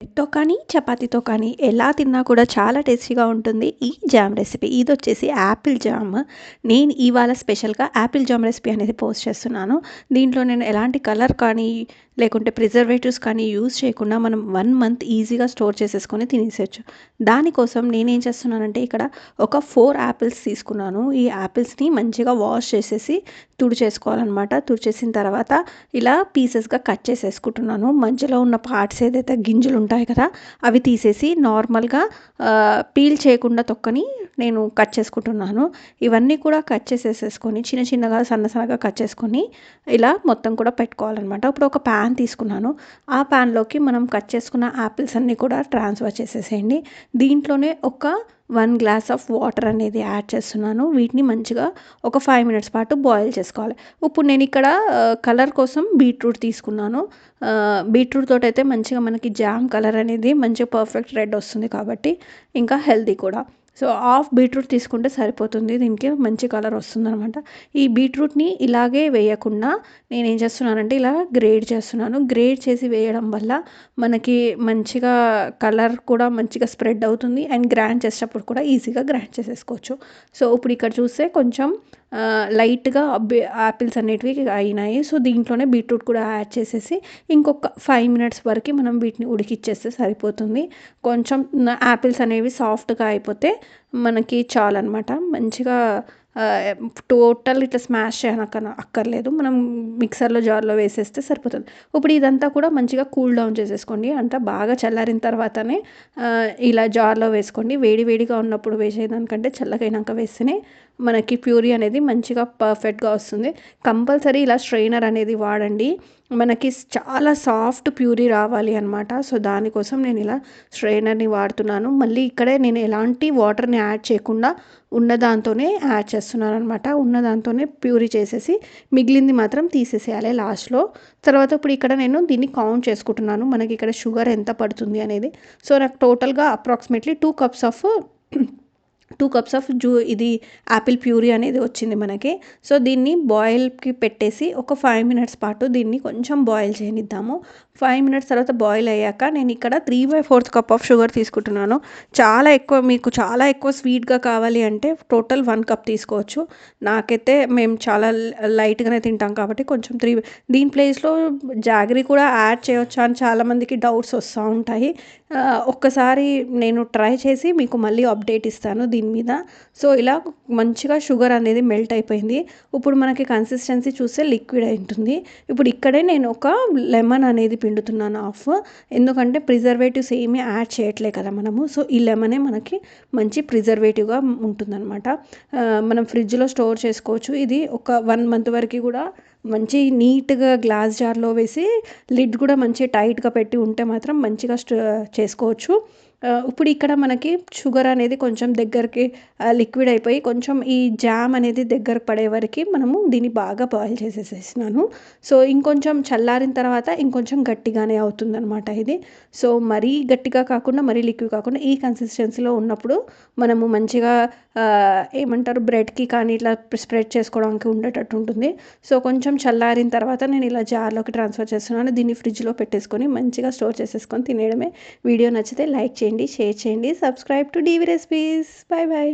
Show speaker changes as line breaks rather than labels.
బ్రెడ్‌తో కానీ, చపాతీతో కానీ ఎలా తిన్నా కూడా చాలా టేస్టీగా ఉంటుంది ఈ జామ్ రెసిపీ. ఇదొచ్చేసి యాపిల్ జామ్. నేను ఇవాళ స్పెషల్‌గా యాపిల్ జామ్ రెసిపీ అనేది పోస్ట్ చేస్తున్నాను. దీంట్లో నేను ఎలాంటి కలర్ కానీ, లేకుంటే ప్రిజర్వేటివ్స్ కానీ యూజ్ చేయకుండా మనం 1 మంత్ ఈజీగా స్టోర్ చేసేసుకొని తినేసేయొచ్చు. దానికోసం నేనేం చేస్తున్నానంటే ఇక్కడ ఒక 4 యాపిల్స్ తీసుకున్నాను. ఈ యాపిల్స్‌ని మంచిగా వాష్ చేసేసి తుడిచేసుకోవాలనమాట. తుడిచేసిన తర్వాత ఇలా పీసెస్‌గా కట్ చేసేసుకుంటున్నాను. మధ్యలో ఉన్న పార్ట్స్ ఏదైతే గింజలు ఉంటాయి కదా, అవి తీసేసి నార్మల్‌గా పీల్ చేయకుండా తొక్కని నేను కట్ చేసుకుంటున్నాను. ఇవన్నీ కూడా కట్ చేసేసేసుకొని చిన్న చిన్నగా సన్నగా కట్ చేసుకొని ఇలా మొత్తం కూడా పెట్టుకోవాలనమాట. ఇప్పుడు ఒక ప్యాన్ తీసుకున్నాను. ఆ ప్యాన్‌లోకి మనం కట్ చేసుకున్న యాపిల్స్ అన్నీ కూడా ట్రాన్స్‌ఫర్ చేసేసేయండి. దీంట్లోనే ఒక 1 గ్లాస్ ఆఫ్ వాటర్ అనేది యాడ్ చేస్తున్నాను. వీటిని మంచిగా ఒక 5 మినిట్స్ పాటు బాయిల్ చేసుకోవాలి. ఇప్పుడు నేను ఇక్కడ కలర్ కోసం బీట్రూట్ తీసుకున్నాను. బీట్రూట్ తోటైతే మంచిగా మనకి జామ్ కలర్ అనేది మంచిగా పర్ఫెక్ట్ రెడ్ వస్తుంది కాబట్టి ఇంకా హెల్తీ కూడా. సో, హాఫ్ బీట్రూట్ తీసుకుంటే సరిపోతుంది. దీనికి మంచి కలర్ వస్తుందనమాట. ఈ బీట్రూట్‌ని ఇలాగే వేయకుండా నేనేం చేస్తున్నానంటే ఇలా గ్రేడ్ చేస్తున్నాను. గ్రేడ్ చేసి వేయడం వల్ల మనకి మంచిగా కలర్ కూడా మంచిగా స్ప్రెడ్ అవుతుంది. అండ్ గ్రైండ్ చేసేటప్పుడు కూడా ఈజీగా గ్రైండ్ చేసేసుకోవచ్చు. సో, ఇప్పుడు ఇక్కడ చూస్తే కొంచెం లైట్‌గా యాపిల్స్ అనేటివి అయినాయి. సో, దీంట్లోనే బీట్రూట్ కూడా యాడ్ చేసేసి ఇంకొక 5 మినిట్స్ వరకు మనం వీటిని ఉడికిచ్చేస్తే సరిపోతుంది. కొంచెం యాపిల్స్ అనేవి సాఫ్ట్‌గా అయిపోతే మనకి చాలనమాట. మంచిగా టోటల్ ఇట్లా స్మాష్ అక్కర్లేదు. మనం మిక్సర్‌లో జార్‌లో వేసేస్తే సరిపోతుంది. ఇప్పుడు ఇదంతా కూడా మంచిగా కూల్ డౌన్ చేసేసుకోండి. అంతా బాగా చల్లారిన తర్వాతనే ఇలా జార్‌లో వేసుకోండి. వేడి వేడిగా ఉన్నప్పుడు వేసేదానికంటే చల్లగైనాక వేస్తేనే మనకి ప్యూరీ అనేది మంచిగా పర్ఫెక్ట్‌గా వస్తుంది. కంపల్సరీ ఇలా స్ట్రెయినర్ అనేది వాడండి. మనకి చాలా సాఫ్ట్ ప్యూరీ రావాలి అనమాట. సో, దానికోసం నేను ఇలా స్ట్రెయినర్‌ని వాడుతున్నాను. మళ్ళీ ఇక్కడే నేను ఎలాంటి వాటర్‌ని యాడ్ చేయకుండా ఉన్న దాంతోనే యాడ్ చేస్తున్నాననమాట. ఉన్న దాంతోనే ప్యూరీ చేసేసి మిగిలింది మాత్రం తీసేసేయాలి లాస్ట్‌లో. తర్వాత ఇప్పుడు ఇక్కడ నేను దీన్ని కౌంట్ చేసుకుంటున్నాను. మనకి ఇక్కడ షుగర్ ఎంత పడుతుంది అనేది. సో, నాకు టోటల్‌గా అప్రాక్సిమేట్లీ 2 కప్స్ ఆఫ్ ఇది యాపిల్ ప్యూరీ అనేది వచ్చింది మనకి. సో, దీన్ని బాయిల్‌కి పెట్టేసి ఒక 5 మినిట్స్ పాటు దీన్ని కొంచెం బాయిల్ చేయనిద్దాము. 5 మినిట్స్ తర్వాత బాయిల్ అయ్యాక నేను ఇక్కడ 3/4 కప్ ఆఫ్ షుగర్ తీసుకుంటున్నాను. మీకు చాలా ఎక్కువ స్వీట్‌గా కావాలి అంటే టోటల్ 1 కప్ తీసుకోవచ్చు. నాకైతే మేము చాలా లైట్‌గానే తింటాం కాబట్టి కొంచెం దీని ప్లేస్‌లో జాగరీ కూడా యాడ్ చేయొచ్చా అని చాలామందికి డౌట్స్ వస్తూ ఉంటాయి. ఒక్కసారి నేను ట్రై చేసి మీకు మళ్ళీ అప్డేట్ ఇస్తాను దీని మీద. సో, ఇలా మంచిగా షుగర్ అనేది మెల్ట్ అయిపోయింది. ఇప్పుడు మనకి కన్సిస్టెన్సీ చూస్తే లిక్విడ్ అయి ఉంటుంది. ఇప్పుడు ఇక్కడే నేను ఒక లెమన్ అనేది పిండుతున్నాను హాఫ్. ఎందుకంటే ప్రిజర్వేటివ్స్ ఏమీ యాడ్ చేయట్లే కదా మనము. సో, ఈ లెమనే మనకి మంచి ప్రిజర్వేటివ్‌గా ఉంటుందనమాట. మనం ఫ్రిడ్జ్‌లో స్టోర్ చేసుకోవచ్చు. ఇది ఒక 1 మంత్ వరకు కూడా మంచి నీట్‌గా గ్లాస్ జార్‌లో వేసి లిడ్ కూడా మంచిగా టైట్‌గా పెట్టి ఉంటే మాత్రం మంచిగా చేసుకోవచ్చు. ఇప్పుడు ఇక్కడ మనకి షుగర్ అనేది కొంచెం దగ్గరికి లిక్విడ్ అయిపోయి కొంచెం ఈ జామ్ అనేది దగ్గరకు పడే వరకి మనము దీన్ని బాగా బాయిల్ చేసేసేసినాను. సో, ఇంకొంచెం చల్లారిన తర్వాత ఇంకొంచెం గట్టిగానే అవుతుందనమాట ఇది. సో, మరీ గట్టిగా కాకుండా మరీ లిక్విడ్ కాకుండా ఈ కన్సిస్టెన్సీలో ఉన్నప్పుడు మనము మంచిగా ఏమంటారు బ్రెడ్‌కి కానీ ఇట్లా స్ప్రెడ్ చేసుకోవడానికి ఉండేటట్టు ఉంటుంది. సో, కొంచెం చల్లారిన తర్వాత నేను ఇలా జార్‌లోకి ట్రాన్స్‌ఫర్ చేస్తున్నాను. దీన్ని ఫ్రిడ్జ్‌లో పెట్టేసుకొని మంచిగా స్టోర్ చేసేసుకొని తినేయడమే. వీడియో నచ్చితే లైక్ చేయండి, షేర్ చేయండి, subscribe to DV recipes. Bye bye.